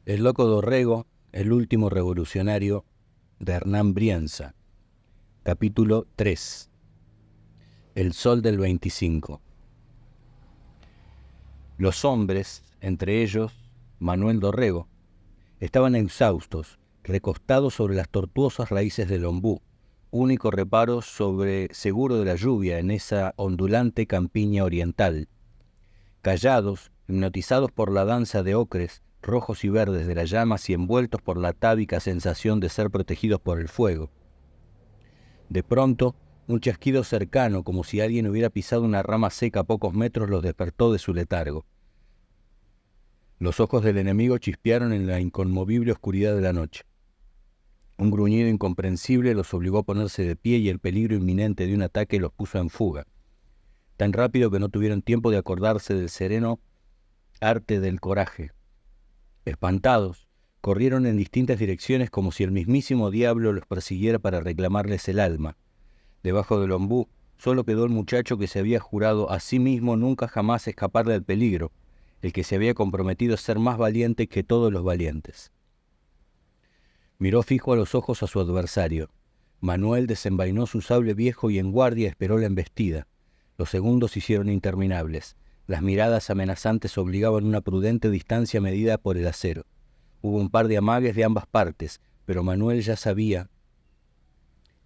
El loco Dorrego, el último revolucionario de Hernán Brienza. Capítulo 3. El sol del 25. Los hombres, entre ellos Manuel Dorrego, estaban exhaustos, recostados sobre las tortuosas raíces del ombú, único reparo seguro de la lluvia en esa ondulante campiña oriental. Callados, hipnotizados por la danza de ocres, rojos y verdes de las llamas y envueltos por la atávica sensación de ser protegidos por el fuego. De pronto, un chasquido cercano, como si alguien hubiera pisado una rama seca a pocos metros, los despertó de su letargo. Los ojos del enemigo chispearon en la inconmovible oscuridad de la noche. Un gruñido incomprensible los obligó a ponerse de pie y el peligro inminente de un ataque los puso en fuga, tan rápido que no tuvieron tiempo de acordarse del sereno arte del coraje. Espantados, corrieron en distintas direcciones como si el mismísimo diablo los persiguiera para reclamarles el alma. Debajo del ombú solo quedó el muchacho que se había jurado a sí mismo nunca jamás escapar del peligro, el que se había comprometido a ser más valiente que todos los valientes. Miró fijo a los ojos a su adversario. Manuel desenvainó su sable viejo y en guardia esperó la embestida. Los segundos se hicieron interminables. Las miradas amenazantes obligaban una prudente distancia medida por el acero. Hubo un par de amagues de ambas partes, pero Manuel ya sabía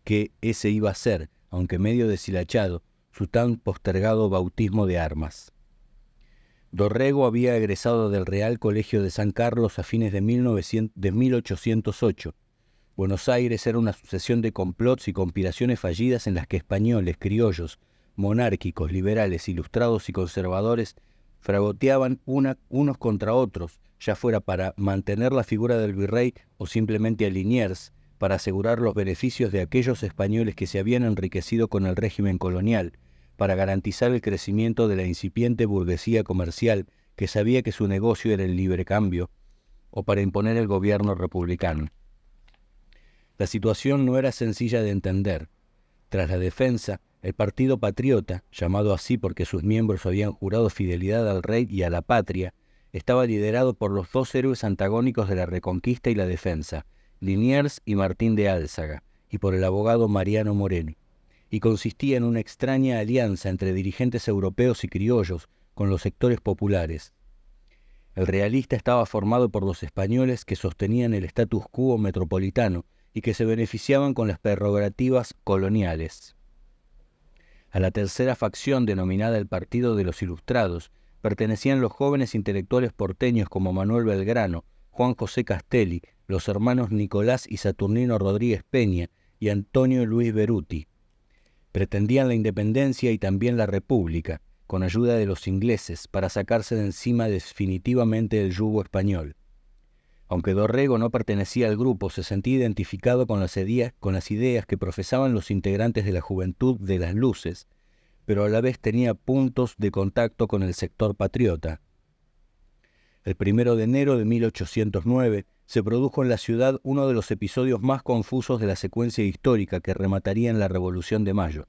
que ese iba a ser, aunque medio deshilachado, su tan postergado bautismo de armas. Dorrego había egresado del Real Colegio de San Carlos a fines de 1808. Buenos Aires era una sucesión de complots y conspiraciones fallidas en las que españoles, criollos, monárquicos, liberales, ilustrados y conservadores fragoteaban unos contra otros, ya fuera para mantener la figura del virrey o simplemente a Liniers, para asegurar los beneficios de aquellos españoles que se habían enriquecido con el régimen colonial, para garantizar el crecimiento de la incipiente burguesía comercial que sabía que su negocio era el libre cambio, o para imponer el gobierno republicano. La situación no era sencilla de entender. Tras la defensa, el Partido Patriota, llamado así porque sus miembros habían jurado fidelidad al rey y a la patria, estaba liderado por los dos héroes antagónicos de la Reconquista y la defensa, Liniers y Martín de Álzaga, y por el abogado Mariano Moreno, y consistía en una extraña alianza entre dirigentes europeos y criollos con los sectores populares. El realista estaba formado por los españoles que sostenían el status quo metropolitano y que se beneficiaban con las prerrogativas coloniales. A la tercera facción, denominada el Partido de los Ilustrados, pertenecían los jóvenes intelectuales porteños como Manuel Belgrano, Juan José Castelli, los hermanos Nicolás y Saturnino Rodríguez Peña y Antonio Luis Beruti. Pretendían la independencia y también la república, con ayuda de los ingleses, para sacarse de encima definitivamente el yugo español. Aunque Dorrego no pertenecía al grupo, se sentía identificado con las ideas que profesaban los integrantes de la Juventud de las Luces, pero a la vez tenía puntos de contacto con el sector patriota. El 1 de enero de 1809 se produjo en la ciudad uno de los episodios más confusos de la secuencia histórica que remataría en la Revolución de Mayo.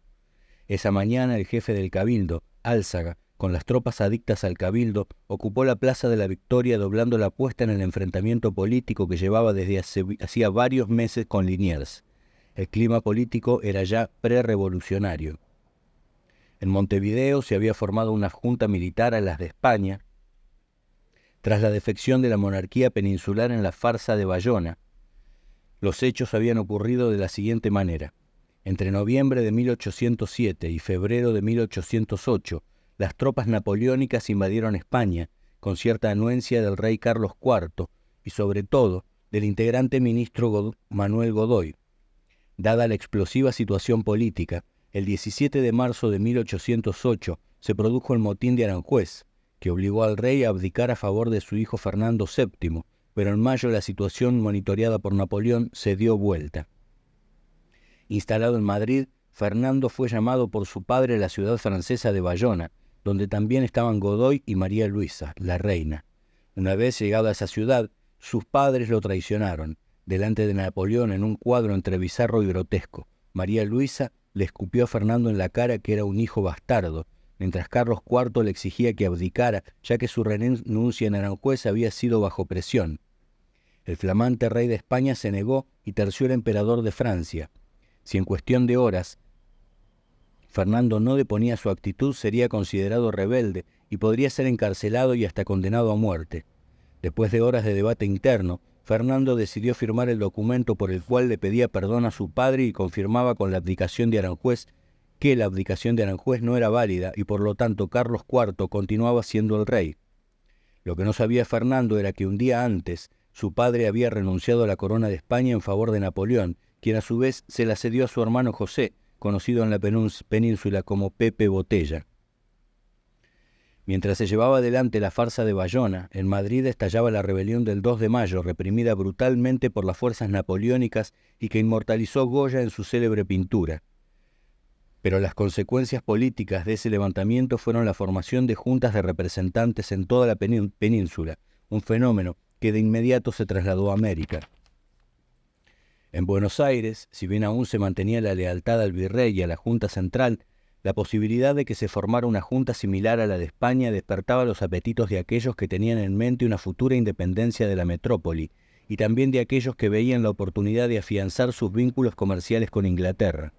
Esa mañana el jefe del Cabildo, Álzaga, con las tropas adictas al Cabildo, ocupó la Plaza de la Victoria doblando la apuesta en el enfrentamiento político que llevaba desde hacía varios meses con Liniers. El clima político era ya prerevolucionario. En Montevideo se había formado una junta militar a las de España, tras la defección de la monarquía peninsular en la farsa de Bayona. Los hechos habían ocurrido de la siguiente manera. Entre noviembre de 1807 y febrero de 1808, las tropas napoleónicas invadieron España, con cierta anuencia del rey Carlos IV y sobre todo del integrante ministro Manuel Godoy. Dada la explosiva situación política, el 17 de marzo de 1808 se produjo el motín de Aranjuez, que obligó al rey a abdicar a favor de su hijo Fernando VII, pero en mayo la situación monitoreada por Napoleón se dio vuelta. Instalado en Madrid, Fernando fue llamado por su padre a la ciudad francesa de Bayona, donde también estaban Godoy y María Luisa, la reina. Una vez llegado a esa ciudad, sus padres lo traicionaron. Delante de Napoleón, en un cuadro entre bizarro y grotesco, María Luisa le escupió a Fernando en la cara que era un hijo bastardo, mientras Carlos IV le exigía que abdicara, ya que su renuncia en Aranjuez había sido bajo presión. El flamante rey de España se negó y terció el emperador de Francia. Si en cuestión de horas Fernando no deponía su actitud, sería considerado rebelde y podría ser encarcelado y hasta condenado a muerte. Después de horas de debate interno, Fernando decidió firmar el documento por el cual le pedía perdón a su padre y confirmaba con la abdicación de Aranjuez que la abdicación de Aranjuez no era válida y por lo tanto Carlos IV continuaba siendo el rey. Lo que no sabía Fernando era que un día antes su padre había renunciado a la corona de España en favor de Napoleón, quien a su vez se la cedió a su hermano José, conocido en la península como Pepe Botella. Mientras se llevaba adelante la farsa de Bayona, en Madrid estallaba la rebelión del 2 de mayo, reprimida brutalmente por las fuerzas napoleónicas y que inmortalizó Goya en su célebre pintura. Pero las consecuencias políticas de ese levantamiento fueron la formación de juntas de representantes en toda la península, un fenómeno que de inmediato se trasladó a América. En Buenos Aires, si bien aún se mantenía la lealtad al virrey y a la Junta Central, la posibilidad de que se formara una junta similar a la de España despertaba los apetitos de aquellos que tenían en mente una futura independencia de la metrópoli y también de aquellos que veían la oportunidad de afianzar sus vínculos comerciales con Inglaterra.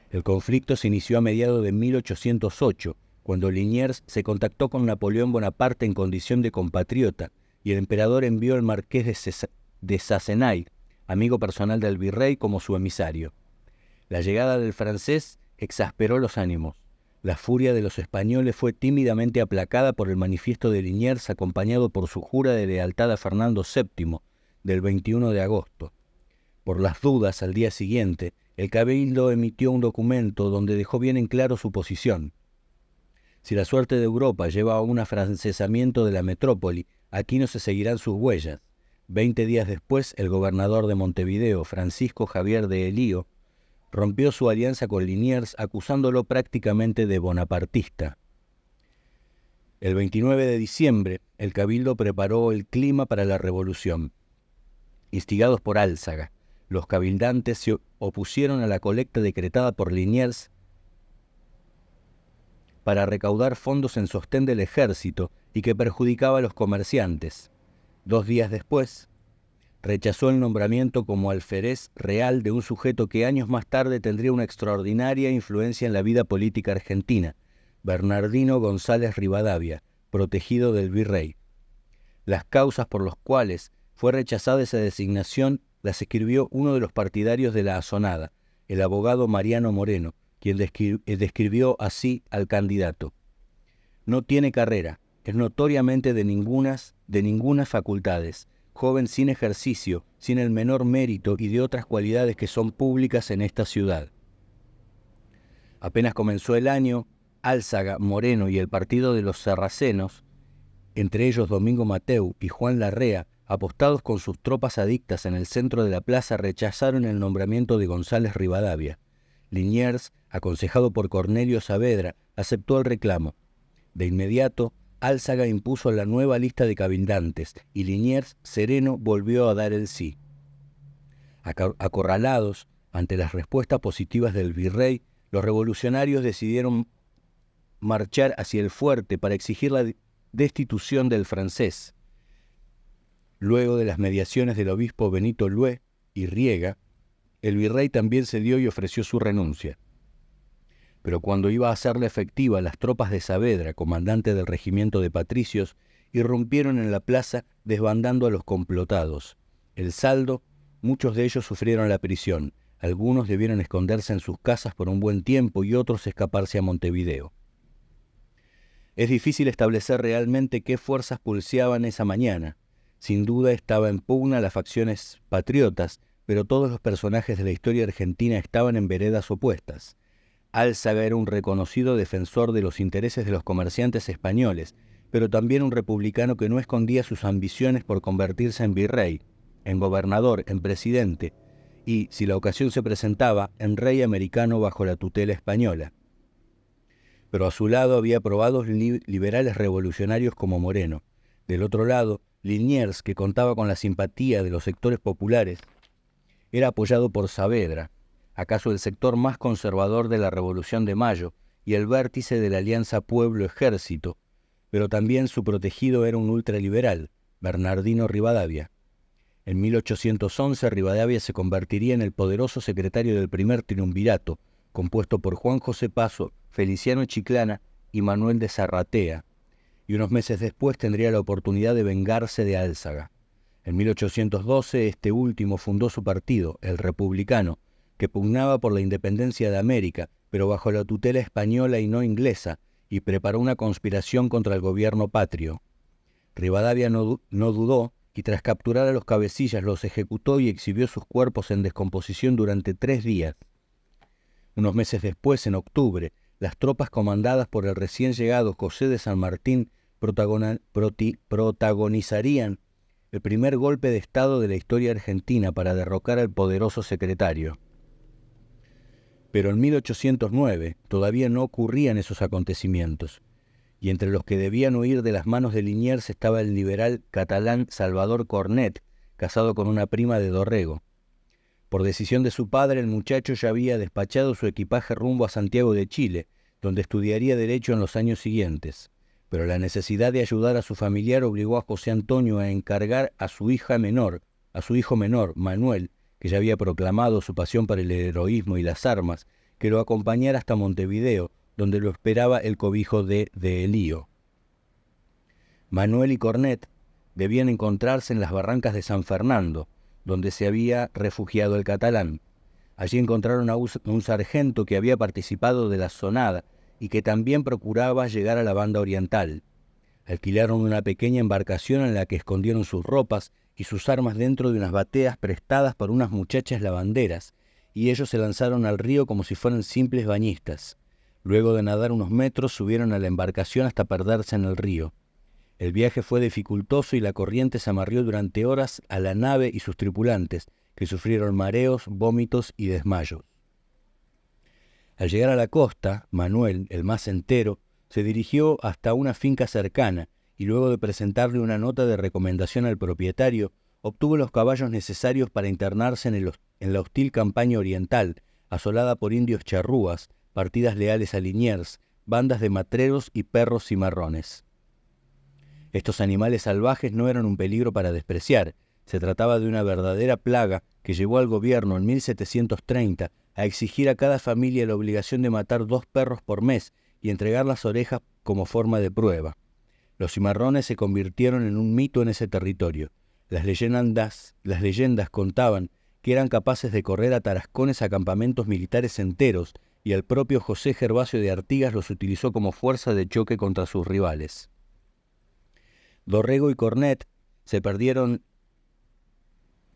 El conflicto se inició a mediados de 1808, cuando Liniers se contactó con Napoleón Bonaparte en condición de compatriota y el emperador envió al marqués de Sassenay, amigo personal del virrey, como su emisario. La llegada del francés exasperó los ánimos. La furia de los españoles fue tímidamente aplacada por el manifiesto de Liniers acompañado por su jura de lealtad a Fernando VII del 21 de agosto. Por las dudas, al día siguiente, el Cabildo emitió un documento donde dejó bien en claro su posición. Si la suerte de Europa lleva a un afrancesamiento de la metrópoli, aquí no se seguirán sus huellas. 20 días después, el gobernador de Montevideo, Francisco Javier de Elío, rompió su alianza con Liniers acusándolo prácticamente de bonapartista. El 29 de diciembre, el Cabildo preparó el clima para la revolución. Instigados por Álzaga, los cabildantes se opusieron a la colecta decretada por Liniers para recaudar fondos en sostén del ejército y que perjudicaba a los comerciantes. 2 días después, rechazó el nombramiento como alférez real de un sujeto que años más tarde tendría una extraordinaria influencia en la vida política argentina, Bernardino González Rivadavia, protegido del virrey. Las causas por las cuales fue rechazada esa designación las escribió uno de los partidarios de la Asonada, el abogado Mariano Moreno, quien describió así al candidato. No tiene carrera, es notoriamente de ningunas facultades, joven sin ejercicio, sin el menor mérito y de otras cualidades que son públicas en esta ciudad. Apenas comenzó el año, Álzaga, Moreno y el partido de los sarracenos, entre ellos Domingo Mateu y Juan Larrea, apostados con sus tropas adictas en el centro de la plaza, rechazaron el nombramiento de González Rivadavia. Liniers, aconsejado por Cornelio Saavedra, aceptó el reclamo. De inmediato, Álzaga impuso la nueva lista de cabildantes y Liniers, sereno, volvió a dar el sí. Acorralados ante las respuestas positivas del virrey, los revolucionarios decidieron marchar hacia el fuerte para exigir la destitución del francés. Luego de las mediaciones del obispo Benito Lué y Riega, el virrey también cedió y ofreció su renuncia. Pero cuando iba a hacerla efectiva, las tropas de Saavedra, comandante del regimiento de patricios, irrumpieron en la plaza desbandando a los complotados. El saldo, muchos de ellos sufrieron la prisión, algunos debieron esconderse en sus casas por un buen tiempo y otros escaparse a Montevideo. Es difícil establecer realmente qué fuerzas pulseaban esa mañana. Sin duda estaba en pugna las facciones patriotas, pero todos los personajes de la historia argentina estaban en veredas opuestas. Álzaga era un reconocido defensor de los intereses de los comerciantes españoles, pero también un republicano que no escondía sus ambiciones por convertirse en virrey, en gobernador, en presidente y, si la ocasión se presentaba, en rey americano bajo la tutela española. Pero a su lado había probados liberales revolucionarios como Moreno. Del otro lado, Liniers, que contaba con la simpatía de los sectores populares, era apoyado por Saavedra, acaso el sector más conservador de la Revolución de Mayo y el vértice de la alianza pueblo-ejército, pero también su protegido era un ultraliberal, Bernardino Rivadavia. En 1811 Rivadavia se convertiría en el poderoso secretario del primer triunvirato, compuesto por Juan José Paso, Feliciano Chiclana y Manuel de Zarratea, y unos meses después tendría la oportunidad de vengarse de Álzaga. En 1812 este último fundó su partido, el Republicano, que pugnaba por la independencia de América, pero bajo la tutela española y no inglesa, y preparó una conspiración contra el gobierno patrio. Rivadavia no dudó, y tras capturar a los cabecillas los ejecutó y exhibió sus cuerpos en descomposición durante 3 días. Unos meses después, en octubre, las tropas comandadas por el recién llegado José de San Martín protagonizarían el primer golpe de Estado de la historia argentina para derrocar al poderoso secretario. Pero en 1809 todavía no ocurrían esos acontecimientos, y entre los que debían huir de las manos de Liniers estaba el liberal catalán Salvador Cornet, casado con una prima de Dorrego. Por decisión de su padre, el muchacho ya había despachado su equipaje rumbo a Santiago de Chile, donde estudiaría Derecho en los años siguientes. Pero la necesidad de ayudar a su familiar obligó a José Antonio a encargar a su hijo menor, Manuel, que ya había proclamado su pasión para el heroísmo y las armas, que lo acompañara hasta Montevideo, donde lo esperaba el cobijo de Elío. Manuel y Cornet debían encontrarse en las barrancas de San Fernando, donde se había refugiado el catalán. Allí encontraron a un sargento que había participado de la sonada y que también procuraba llegar a la banda oriental. Alquilaron una pequeña embarcación en la que escondieron sus ropas y sus armas dentro de unas bateas prestadas por unas muchachas lavanderas, y ellos se lanzaron al río como si fueran simples bañistas. Luego de nadar unos metros, subieron a la embarcación hasta perderse en el río. El viaje fue dificultoso y la corriente se amarrió durante horas a la nave y sus tripulantes, que sufrieron mareos, vómitos y desmayos. Al llegar a la costa, Manuel, el más entero, se dirigió hasta una finca cercana y luego de presentarle una nota de recomendación al propietario, obtuvo los caballos necesarios para internarse en la hostil campaña oriental, asolada por indios charrúas, partidas leales a Liniers, bandas de matreros y perros cimarrones. Estos animales salvajes no eran un peligro para despreciar. Se trataba de una verdadera plaga que llevó al gobierno en 1730 a exigir a cada familia la obligación de matar 2 perros por mes y entregar las orejas como forma de prueba. Los cimarrones se convirtieron en un mito en ese territorio. Las leyendas contaban que eran capaces de correr a tarascones a campamentos militares enteros, y el propio José Gervasio de Artigas los utilizó como fuerza de choque contra sus rivales. Dorrego y Cornet se perdieron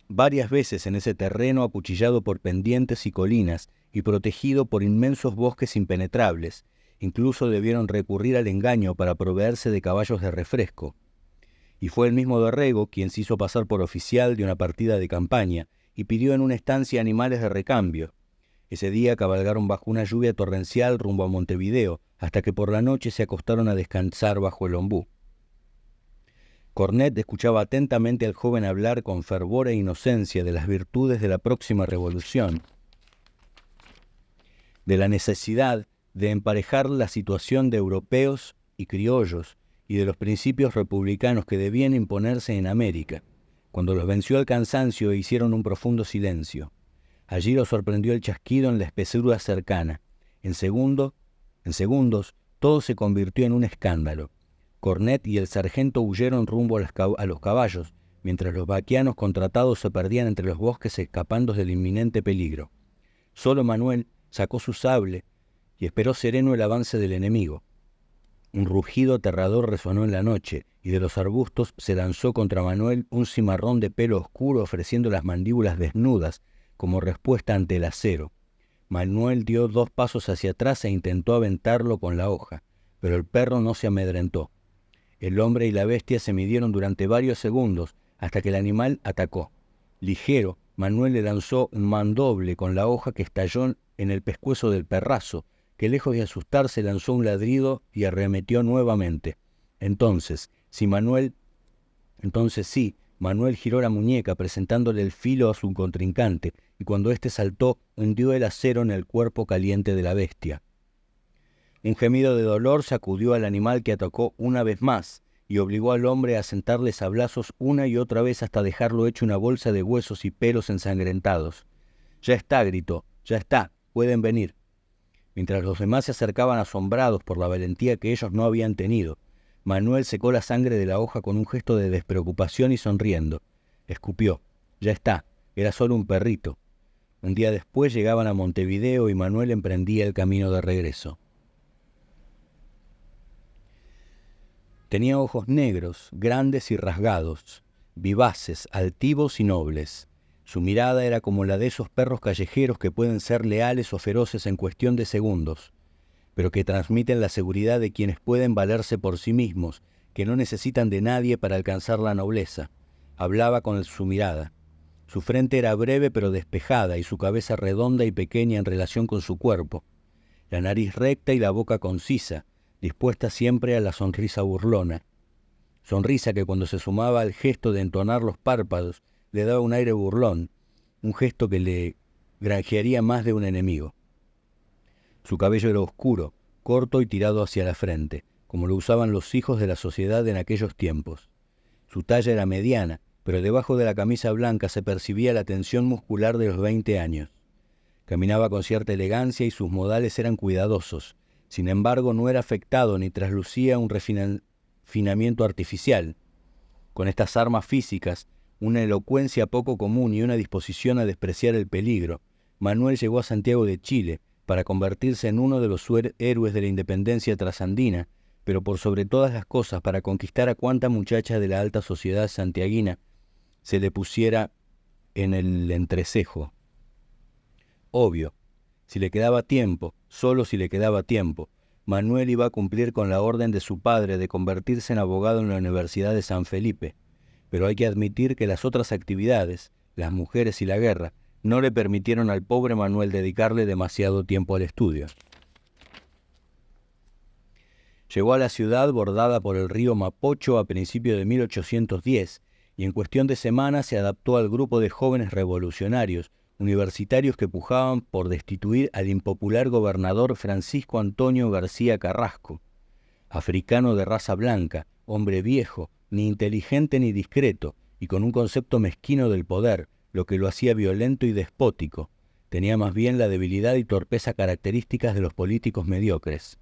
varias veces en ese terreno acuchillado por pendientes y colinas y protegido por inmensos bosques impenetrables. Incluso debieron recurrir al engaño para proveerse de caballos de refresco. Y fue el mismo Dorrego quien se hizo pasar por oficial de una partida de campaña y pidió en una estancia animales de recambio. Ese día cabalgaron bajo una lluvia torrencial rumbo a Montevideo, hasta que por la noche se acostaron a descansar bajo el ombú. Cornet escuchaba atentamente al joven hablar con fervor e inocencia de las virtudes de la próxima revolución, de la necesidad de emparejar la situación de europeos y criollos y de los principios republicanos que debían imponerse en América. Cuando los venció el cansancio, hicieron un profundo silencio. Allí los sorprendió el chasquido en la espesura cercana. En segundos, todo se convirtió en un escándalo. Cornet y el sargento huyeron rumbo a los caballos, mientras los vaquianos contratados se perdían entre los bosques escapando del inminente peligro. Solo Manuel sacó su sable y esperó sereno el avance del enemigo. Un rugido aterrador resonó en la noche, y de los arbustos se lanzó contra Manuel un cimarrón de pelo oscuro ofreciendo las mandíbulas desnudas como respuesta ante el acero. Manuel dio 2 pasos hacia atrás e intentó aventarlo con la hoja, pero el perro no se amedrentó. El hombre y la bestia se midieron durante varios segundos hasta que el animal atacó. Ligero, Manuel le lanzó un mandoble con la hoja que estalló en el pescuezo del perrazo, que lejos de asustarse lanzó un ladrido y arremetió nuevamente. Entonces Manuel giró la muñeca presentándole el filo a su contrincante, y cuando éste saltó, hundió el acero en el cuerpo caliente de la bestia. Un gemido de dolor sacudió al animal que atacó una vez más, y obligó al hombre a sentarle sablazos una y otra vez hasta dejarlo hecho una bolsa de huesos y pelos ensangrentados. «Ya está», gritó, «ya está, pueden venir». Mientras los demás se acercaban asombrados por la valentía que ellos no habían tenido, Manuel secó la sangre de la hoja con un gesto de despreocupación y sonriendo. Escupió. «Ya está, era solo un perrito». Un día después llegaban a Montevideo y Manuel emprendía el camino de regreso. Tenía ojos negros, grandes y rasgados, vivaces, altivos y nobles. Su mirada era como la de esos perros callejeros que pueden ser leales o feroces en cuestión de segundos, pero que transmiten la seguridad de quienes pueden valerse por sí mismos, que no necesitan de nadie para alcanzar la nobleza. Hablaba con su mirada. Su frente era breve pero despejada y su cabeza redonda y pequeña en relación con su cuerpo. La nariz recta y la boca concisa, dispuesta siempre a la sonrisa burlona. Sonrisa que cuando se sumaba al gesto de entonar los párpados, le daba un aire burlón, un gesto que le granjearía más de un enemigo. Su cabello era oscuro, corto y tirado hacia la frente, como lo usaban los hijos de la sociedad en aquellos tiempos. Su talla era mediana, pero debajo de la camisa blanca se percibía la tensión muscular de los 20 años. Caminaba con cierta elegancia y sus modales eran cuidadosos. Sin embargo, no era afectado ni traslucía un refinamiento artificial. Con estas armas físicas, una elocuencia poco común y una disposición a despreciar el peligro, Manuel llegó a Santiago de Chile para convertirse en uno de los héroes de la independencia trasandina, pero por sobre todas las cosas para conquistar a cuanta muchacha de la alta sociedad santiaguina se le pusiera en el entrecejo. Obvio, si le quedaba tiempo, solo si le quedaba tiempo, Manuel iba a cumplir con la orden de su padre de convertirse en abogado en la Universidad de San Felipe, pero hay que admitir que las otras actividades, las mujeres y la guerra, no le permitieron al pobre Manuel dedicarle demasiado tiempo al estudio. Llegó a la ciudad bordada por el río Mapocho a principios de 1810 y en cuestión de semanas se adaptó al grupo de jóvenes revolucionarios, universitarios que pujaban por destituir al impopular gobernador Francisco Antonio García Carrasco. Africano de raza blanca, hombre viejo, ni inteligente ni discreto, y con un concepto mezquino del poder, lo que lo hacía violento y despótico. Tenía más bien la debilidad y torpeza características de los políticos mediocres.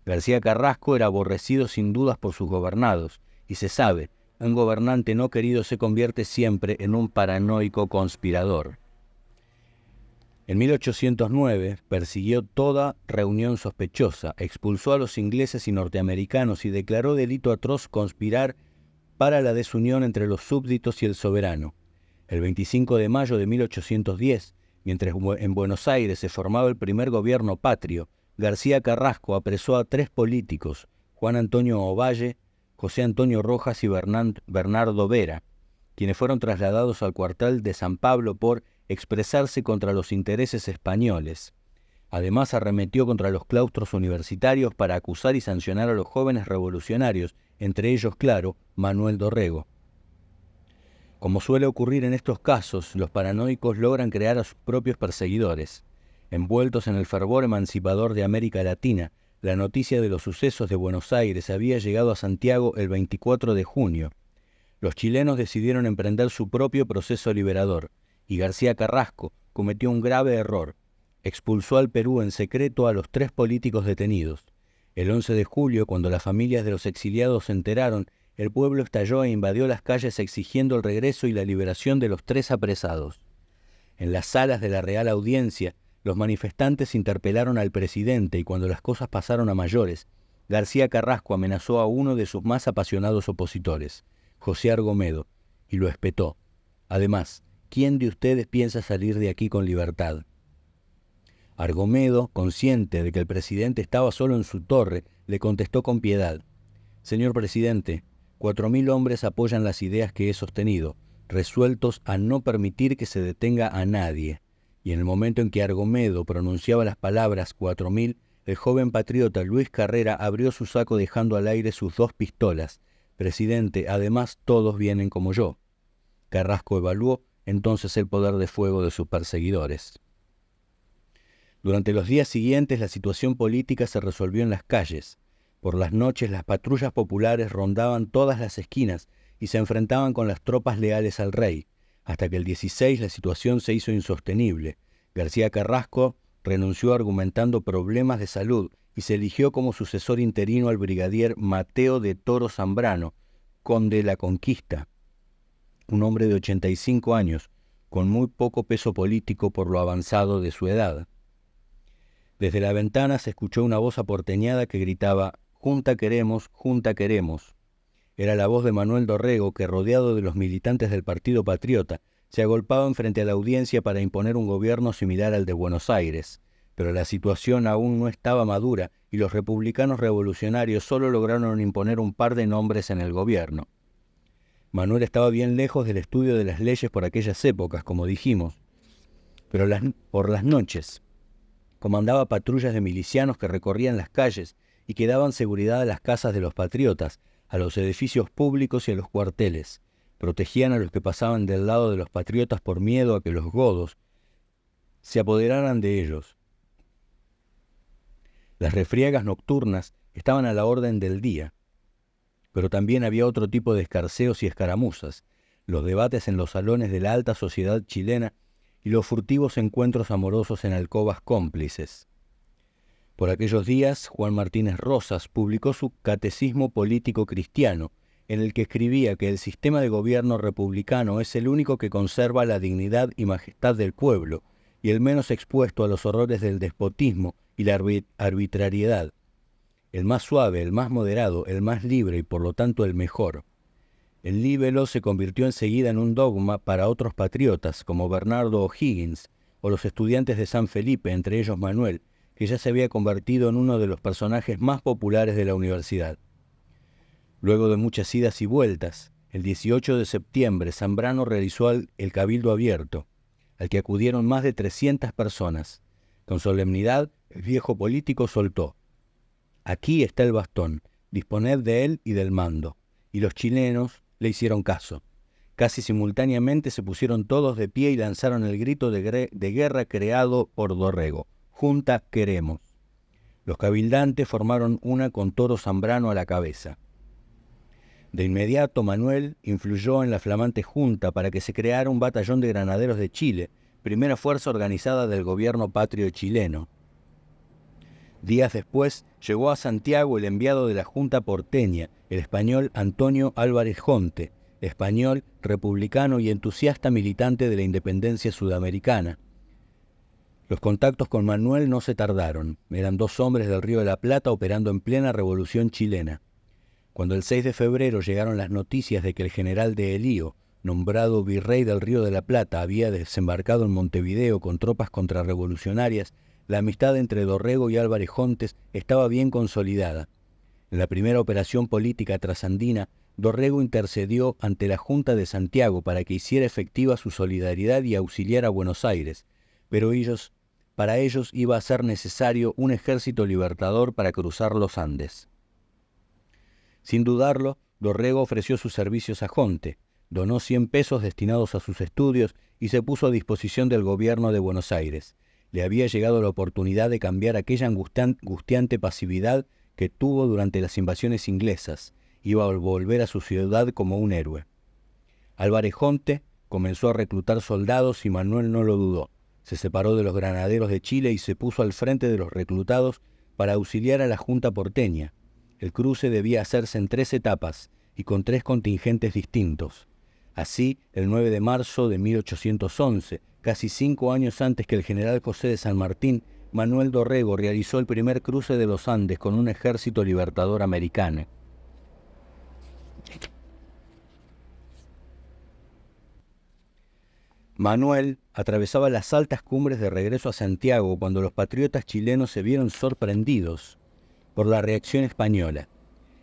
García Carrasco era aborrecido sin dudas por sus gobernados, y se sabe, un gobernante no querido se convierte siempre en un paranoico conspirador. En 1809 persiguió toda reunión sospechosa, expulsó a los ingleses y norteamericanos y declaró delito atroz conspirar para la desunión entre los súbditos y el soberano. El 25 de mayo de 1810, mientras en Buenos Aires se formaba el primer gobierno patrio, García Carrasco apresó a 3 políticos, Juan Antonio Ovalle, José Antonio Rojas y Bernardo Vera, quienes fueron trasladados al cuartel de San Pablo por expresarse contra los intereses españoles. Además, arremetió contra los claustros universitarios para acusar y sancionar a los jóvenes revolucionarios, entre ellos, claro, Manuel Dorrego. Como suele ocurrir en estos casos, los paranoicos logran crear a sus propios perseguidores. Envueltos en el fervor emancipador de América Latina, la noticia de los sucesos de Buenos Aires había llegado a Santiago el 24 de junio. Los chilenos decidieron emprender su propio proceso liberador, y García Carrasco cometió un grave error. Expulsó al Perú en secreto a los 3 políticos detenidos. El 11 de julio, cuando las familias de los exiliados se enteraron, el pueblo estalló e invadió las calles exigiendo el regreso y la liberación de los 3 apresados. En las salas de la Real Audiencia, los manifestantes interpelaron al presidente y cuando las cosas pasaron a mayores, García Carrasco amenazó a uno de sus más apasionados opositores, José Argomedo, y lo espetó. Además, ¿quién de ustedes piensa salir de aquí con libertad? Argomedo, consciente de que el presidente estaba solo en su torre, le contestó con piedad: «Señor presidente, 4.000 hombres apoyan las ideas que he sostenido, resueltos a no permitir que se detenga a nadie». Y en el momento en que Argomedo pronunciaba las palabras 4.000, el joven patriota Luis Carrera abrió su saco dejando al aire sus 2 pistolas. «Presidente, además todos vienen como yo». Carrasco evaluó entonces el poder de fuego de sus perseguidores. Durante los días siguientes la situación política se resolvió en las calles. Por las noches las patrullas populares rondaban todas las esquinas y se enfrentaban con las tropas leales al rey, hasta que el 16 la situación se hizo insostenible. García Carrasco renunció argumentando problemas de salud y se eligió como sucesor interino al brigadier Mateo de Toro Zambrano, conde de la Conquista, un hombre de 85 años, con muy poco peso político por lo avanzado de su edad. Desde la ventana se escuchó una voz aporteñada que gritaba: «Junta queremos, Junta queremos». Era la voz de Manuel Dorrego, que, rodeado de los militantes del Partido Patriota, se agolpaban frente a la audiencia para imponer un gobierno similar al de Buenos Aires. Pero la situación aún no estaba madura y los republicanos revolucionarios solo lograron imponer un par de nombres en el gobierno. Manuel estaba bien lejos del estudio de las leyes por aquellas épocas, como dijimos, pero por las noches comandaba patrullas de milicianos que recorrían las calles y que daban seguridad a las casas de los patriotas, a los edificios públicos y a los cuarteles. Protegían a los que pasaban del lado de los patriotas por miedo a que los godos se apoderaran de ellos. Las refriegas nocturnas estaban a la orden del día, pero también había otro tipo de escarceos y escaramuzas, los debates en los salones de la alta sociedad chilena y los furtivos encuentros amorosos en alcobas cómplices. Por aquellos días, Juan Martínez Rosas publicó su Catecismo Político Cristiano, en el que escribía que el sistema de gobierno republicano es el único que conserva la dignidad y majestad del pueblo, y el menos expuesto a los horrores del despotismo y la arbitrariedad, el más suave, el más moderado, el más libre y por lo tanto el mejor. El libelo se convirtió enseguida en un dogma para otros patriotas, como Bernardo O'Higgins o los estudiantes de San Felipe, entre ellos Manuel, que ya se había convertido en uno de los personajes más populares de la universidad. Luego de muchas idas y vueltas, el 18 de septiembre Zambrano realizó el Cabildo Abierto, al que acudieron más de 300 personas. Con solemnidad, el viejo político soltó: «Aquí está el bastón, disponed de él y del mando». Y los chilenos le hicieron caso. Casi simultáneamente se pusieron todos de pie y lanzaron el grito de guerra creado por Dorrego: «Junta queremos». Los cabildantes formaron una con Toro Zambrano a la cabeza. De inmediato Manuel influyó en la flamante junta para que se creara un batallón de granaderos de Chile, primera fuerza organizada del gobierno patrio chileno. Días después llegó a Santiago el enviado de la Junta porteña, el español Antonio Álvarez Jonte, español, republicano y entusiasta militante de la independencia sudamericana. Los contactos con Manuel no se tardaron. Eran dos hombres del Río de la Plata operando en plena revolución chilena. Cuando el 6 de febrero llegaron las noticias de que el general de Elío, nombrado virrey del Río de la Plata, había desembarcado en Montevideo con tropas contrarrevolucionarias, la amistad entre Dorrego y Álvarez Jontes estaba bien consolidada. En la primera operación política trasandina, Dorrego intercedió ante la Junta de Santiago para que hiciera efectiva su solidaridad y auxiliara a Buenos Aires, pero para ellos iba a ser necesario un ejército libertador para cruzar los Andes. Sin dudarlo, Dorrego ofreció sus servicios a Jonte, donó 100 pesos destinados a sus estudios y se puso a disposición del gobierno de Buenos Aires. Le había llegado la oportunidad de cambiar aquella angustiante pasividad que tuvo durante las invasiones inglesas. Iba a volver a su ciudad como un héroe. Álvarez Jonte comenzó a reclutar soldados y Manuel no lo dudó. Se separó de los granaderos de Chile y se puso al frente de los reclutados para auxiliar a la Junta porteña. El cruce debía hacerse en 3 etapas y con 3 contingentes distintos. Así, el 9 de marzo de 1811, casi 5 años antes que el general José de San Martín, Manuel Dorrego realizó el primer cruce de los Andes con un ejército libertador americano. Manuel atravesaba las altas cumbres de regreso a Santiago cuando los patriotas chilenos se vieron sorprendidos por la reacción española.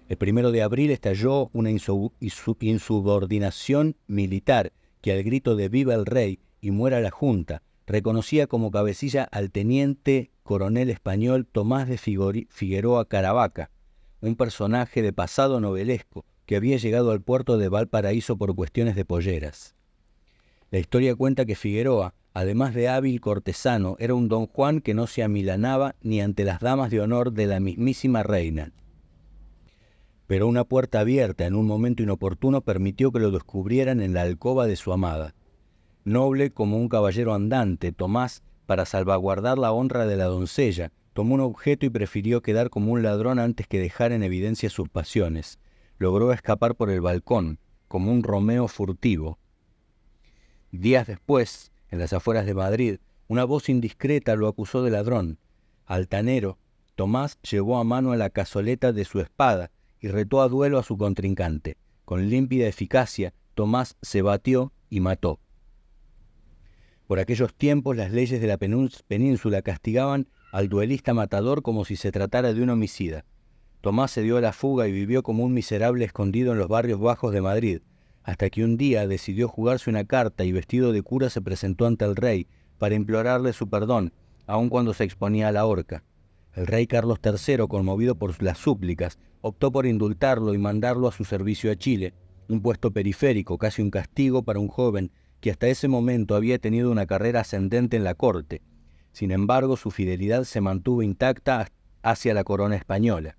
El 1 de abril estalló una insubordinación militar que, al grito de «Viva el Rey y muera la Junta», reconocía como cabecilla al teniente coronel español Tomás de Figueroa Caravaca, un personaje de pasado novelesco que había llegado al puerto de Valparaíso por cuestiones de polleras. La historia cuenta que Figueroa, además de hábil cortesano, era un don Juan que no se amilanaba ni ante las damas de honor de la mismísima reina. pero una puerta abierta en un momento inoportuno permitió que lo descubrieran en la alcoba de su amada. Noble como un caballero andante, Tomás, para salvaguardar la honra de la doncella, tomó un objeto y prefirió quedar como un ladrón antes que dejar en evidencia sus pasiones. Logró escapar por el balcón, como un Romeo furtivo. Días después, en las afueras de Madrid, una voz indiscreta lo acusó de ladrón. Altanero, Tomás llevó a mano a la cazoleta de su espada y retó a duelo a su contrincante. Con límpida eficacia, Tomás se batió y mató. Por aquellos tiempos, las leyes de la península castigaban al duelista matador como si se tratara de un homicida. Tomás se dio a la fuga y vivió como un miserable escondido en los barrios bajos de Madrid, hasta que un día decidió jugarse una carta y vestido de cura se presentó ante el rey para implorarle su perdón, aun cuando se exponía a la horca. El rey Carlos III, conmovido por las súplicas, optó por indultarlo y mandarlo a su servicio a Chile, un puesto periférico, casi un castigo para un joven que hasta ese momento había tenido una carrera ascendente en la corte. Sin embargo, su fidelidad se mantuvo intacta hacia la corona española.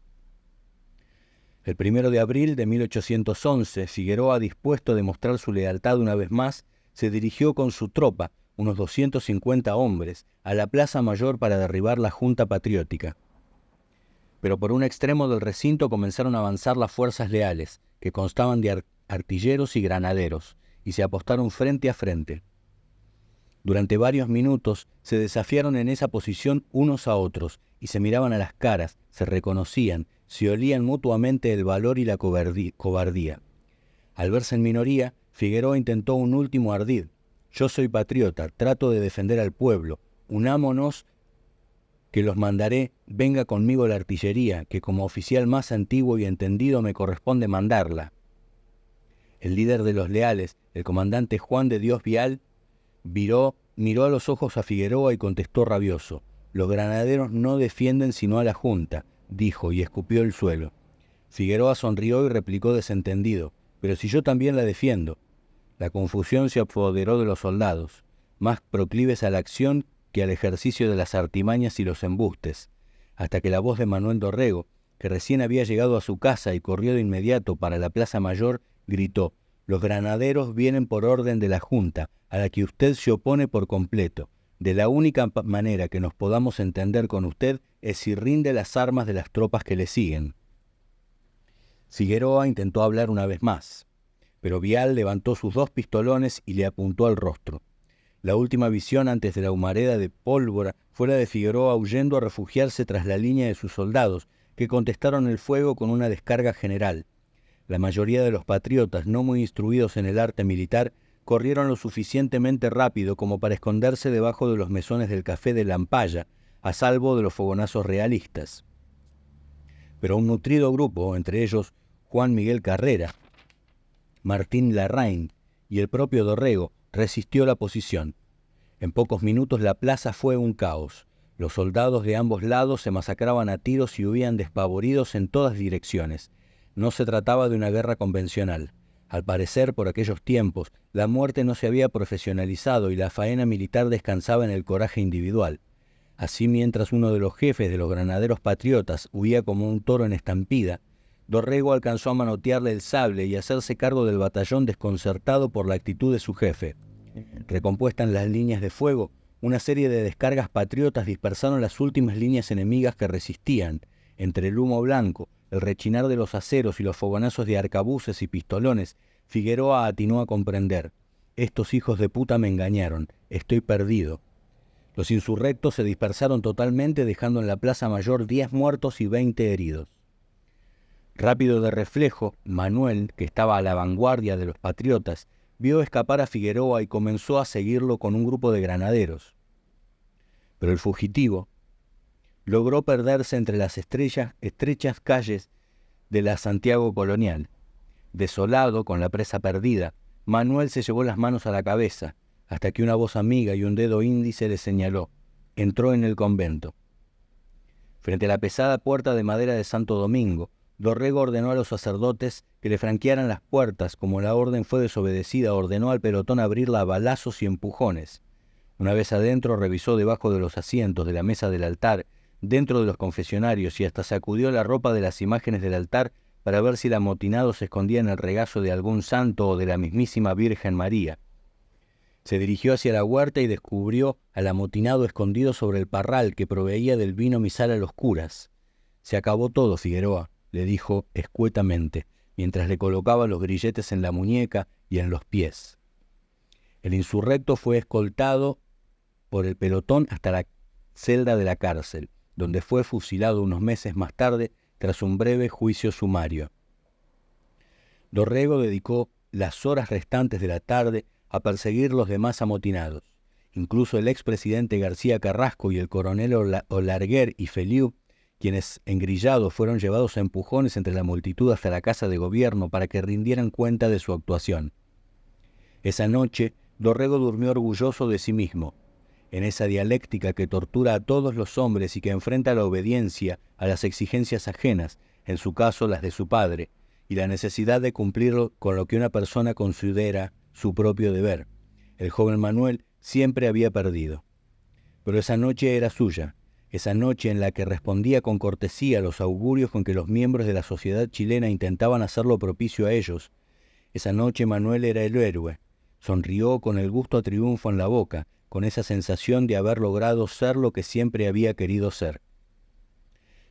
El 1 de abril de 1811, Figueroa, dispuesto a demostrar su lealtad una vez más, se dirigió con su tropa, unos 250 hombres, a la Plaza Mayor para derribar la Junta Patriótica. Pero por un extremo del recinto comenzaron a avanzar las fuerzas leales, que constaban de artilleros y granaderos, y se apostaron frente a frente. Durante varios minutos se desafiaron en esa posición unos a otros, y se miraban a las caras, se reconocían, se olían mutuamente el valor y la cobardía. Al verse en minoría, Figueroa intentó un último ardid. Yo soy patriota, trato de defender al pueblo, unámonos que los mandaré, venga conmigo la artillería, que como oficial más antiguo y entendido me corresponde mandarla. El líder de los leales, el comandante Juan de Dios Vial, miró a los ojos a Figueroa y contestó rabioso: los granaderos no defienden sino a la Junta, dijo y escupió el suelo. Figueroa sonrió y replicó desentendido: pero si yo también la defiendo. La confusión se apoderó de los soldados, más proclives a la acción que al ejercicio de las artimañas y los embustes, hasta que la voz de Manuel Dorrego, que recién había llegado a su casa y corrió de inmediato para la Plaza Mayor, gritó: los granaderos vienen por orden de la Junta, a la que usted se opone por completo. De la única manera que nos podamos entender con usted es si rinde las armas de las tropas que le siguen. Figueroa intentó hablar una vez más, pero Vial levantó sus 2 pistolones y le apuntó al rostro. La última visión antes de la humareda de pólvora fue la de Figueroa huyendo a refugiarse tras la línea de sus soldados, que contestaron el fuego con una descarga general. La mayoría de los patriotas, no muy instruidos en el arte militar, corrieron lo suficientemente rápido como para esconderse debajo de los mesones del café de Lampaya, a salvo de los fogonazos realistas. Pero un nutrido grupo, entre ellos Juan Miguel Carrera, Martín Larraín y el propio Dorrego, resistió la posición. En pocos minutos la plaza fue un caos. Los soldados de ambos lados se masacraban a tiros y huían despavoridos en todas direcciones. No se trataba de una guerra convencional. Al parecer, por aquellos tiempos, la muerte no se había profesionalizado y la faena militar descansaba en el coraje individual. Así, mientras uno de los jefes de los granaderos patriotas huía como un toro en estampida, Dorrego alcanzó a manotearle el sable y hacerse cargo del batallón desconcertado por la actitud de su jefe. Recompuestas las líneas de fuego, una serie de descargas patriotas dispersaron las últimas líneas enemigas que resistían. Entre el humo blanco, el rechinar de los aceros y los fogonazos de arcabuces y pistolones, Figueroa atinó a comprender: estos hijos de puta me engañaron, estoy perdido. Los insurrectos se dispersaron totalmente, dejando en la Plaza Mayor 10 muertos y 20 heridos. Rápido de reflejo, Manuel, que estaba a la vanguardia de los patriotas, vio escapar a Figueroa y comenzó a seguirlo con un grupo de granaderos. Pero el fugitivo logró perderse entre las estrechas calles de la Santiago colonial. Desolado, con la presa perdida, Manuel se llevó las manos a la cabeza, hasta que una voz amiga y un dedo índice le señaló: entró en el convento. Frente a la pesada puerta de madera de Santo Domingo, Dorrego ordenó a los sacerdotes que le franquearan las puertas. Como la orden fue desobedecida, ordenó al pelotón abrirla a balazos y empujones. Una vez adentro, revisó debajo de los asientos de la mesa del altar, dentro de los confesionarios, y hasta sacudió la ropa de las imágenes del altar para ver si el amotinado se escondía en el regazo de algún santo o de la mismísima Virgen María. Se dirigió hacia la huerta y descubrió al amotinado escondido sobre el parral que proveía del vino misal a los curas. «Se acabó todo, Figueroa», le dijo escuetamente, mientras le colocaba los grilletes en la muñeca y en los pies. El insurrecto fue escoltado por el pelotón hasta la celda de la cárcel, donde fue fusilado unos meses más tarde tras un breve juicio sumario. Dorrego dedicó las horas restantes de la tarde a perseguir los demás amotinados. Incluso el expresidente García Carrasco y el coronel Olarguer y Feliu, quienes engrillados fueron llevados a empujones entre la multitud hasta la casa de gobierno para que rindieran cuenta de su actuación. Esa noche, Dorrego durmió orgulloso de sí mismo. En esa dialéctica que tortura a todos los hombres y que enfrenta la obediencia a las exigencias ajenas, en su caso las de su padre, y la necesidad de cumplir con lo que una persona considera su propio deber, el joven Manuel siempre había perdido. Pero esa noche era suya, esa noche en la que respondía con cortesía a los augurios con que los miembros de la sociedad chilena intentaban hacerlo propicio a ellos. Esa noche Manuel era el héroe. Sonrió con el gusto a triunfo en la boca, con esa sensación de haber logrado ser lo que siempre había querido ser.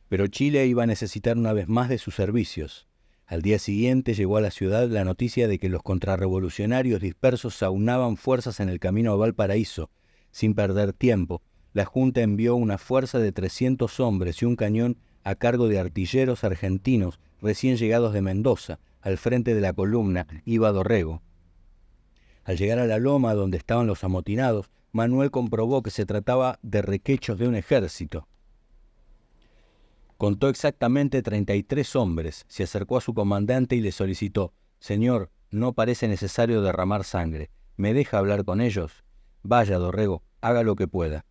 Pero Chile iba a necesitar una vez más de sus servicios. Al día siguiente llegó a la ciudad la noticia de que los contrarrevolucionarios dispersos aunaban fuerzas en el camino a Valparaíso. Sin perder tiempo, la Junta envió una fuerza de 300 hombres y un cañón a cargo de artilleros argentinos recién llegados de Mendoza. Al frente de la columna iba Dorrego. Al llegar a la loma donde estaban los amotinados, Manuel comprobó que se trataba de requechos de un ejército. Contó exactamente 33 hombres, se acercó a su comandante y le solicitó: «Señor, no parece necesario derramar sangre. ¿Me deja hablar con ellos?» «Vaya, Dorrego, haga lo que pueda».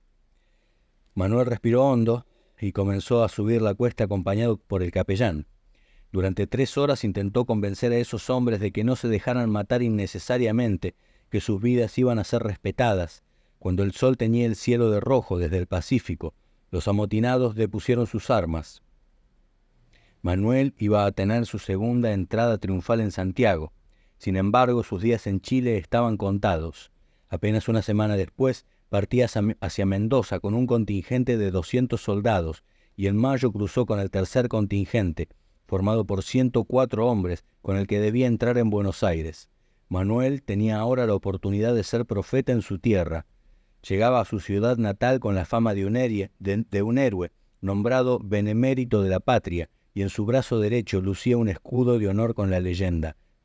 Manuel respiró hondo y comenzó a subir la cuesta acompañado por el capellán. Durante 3 horas intentó convencer a esos hombres de que no se dejaran matar innecesariamente, que sus vidas iban a ser respetadas. Cuando el sol teñía el cielo de rojo desde el Pacífico, los amotinados depusieron sus armas. Manuel iba a tener su segunda entrada triunfal en Santiago. Sin embargo, sus días en Chile estaban contados. Apenas una semana después, partía hacia Mendoza con un contingente de 200 soldados y en mayo cruzó con el tercer contingente, formado por 104 hombres, con el que debía entrar en Buenos Aires. Manuel tenía ahora la oportunidad de ser profeta en su tierra. Llegaba a su ciudad natal con la fama de un héroe, nombrado benemérito de la patria, y en su brazo derecho lucía un escudo de honor con la leyenda: